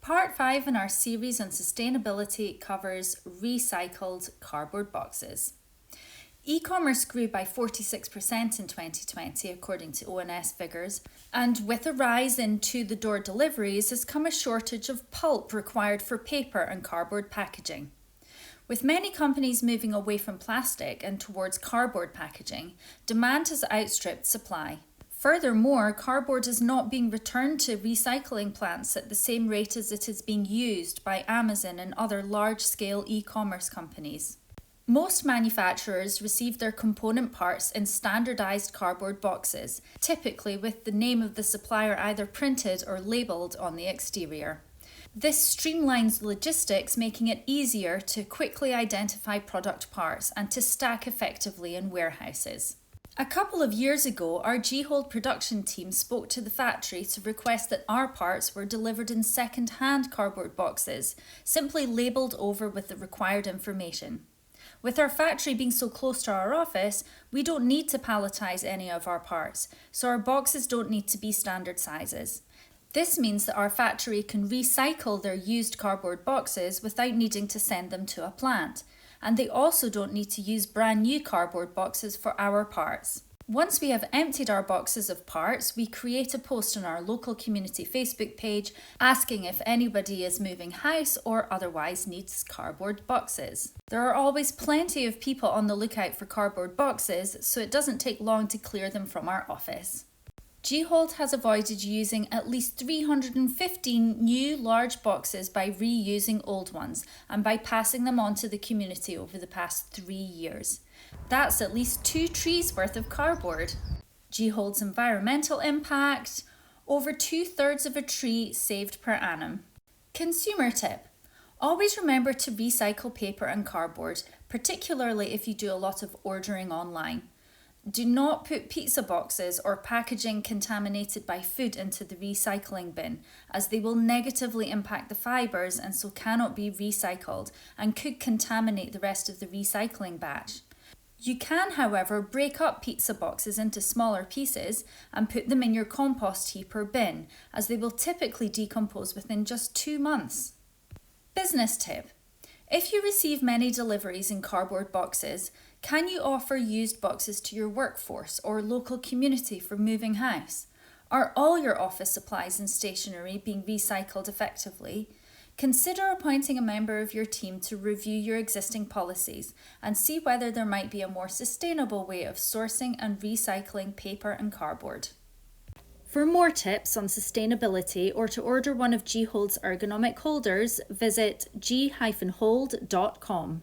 Part 5 in our series on sustainability covers recycled cardboard boxes. E-commerce grew by 46% in 2020 according to ONS figures, and with a rise in to-the-door deliveries has come a shortage of pulp required for paper and cardboard packaging. With many companies moving away from plastic and towards cardboard packaging, demand has outstripped supply. Furthermore, cardboard is not being returned to recycling plants at the same rate as it is being used by Amazon and other large-scale e-commerce companies. Most manufacturers receive their component parts in standardized cardboard boxes, typically with the name of the supplier either printed or labeled on the exterior. This streamlines logistics, making it easier to quickly identify product parts and to stack effectively in warehouses. A couple of years ago, our G-Hold production team spoke to the factory to request that our parts were delivered in second-hand cardboard boxes, simply labelled over with the required information. With our factory being so close to our office, we don't need to palletise any of our parts, so our boxes don't need to be standard sizes. This means that our factory can recycle their used cardboard boxes without needing to send them to a plant. And they also don't need to use brand new cardboard boxes for our parts. Once we have emptied our boxes of parts, we create a post on our local community Facebook page asking if anybody is moving house or otherwise needs cardboard boxes. There are always plenty of people on the lookout for cardboard boxes, so it doesn't take long to clear them from our office. G-Hold has avoided using at least 315 new large boxes by reusing old ones and by passing them on to the community over the past 3 years. That's at least 2 trees worth of cardboard. G-Hold's environmental impact: over 2/3 of a tree saved per annum. Consumer tip: always remember to recycle paper and cardboard, particularly if you do a lot of ordering online. Do not put pizza boxes or packaging contaminated by food into the recycling bin, as they will negatively impact the fibres and so cannot be recycled and could contaminate the rest of the recycling batch. You can, however, break up pizza boxes into smaller pieces and put them in your compost heap or bin, as they will typically decompose within just 2 months. Business tip: if you receive many deliveries in cardboard boxes, can you offer used boxes to your workforce or local community for moving house? Are all your office supplies and stationery being recycled effectively? Consider appointing a member of your team to review your existing policies and see whether there might be a more sustainable way of sourcing and recycling paper and cardboard. For more tips on sustainability or to order one of G-Hold's ergonomic holders, visit g-hold.com.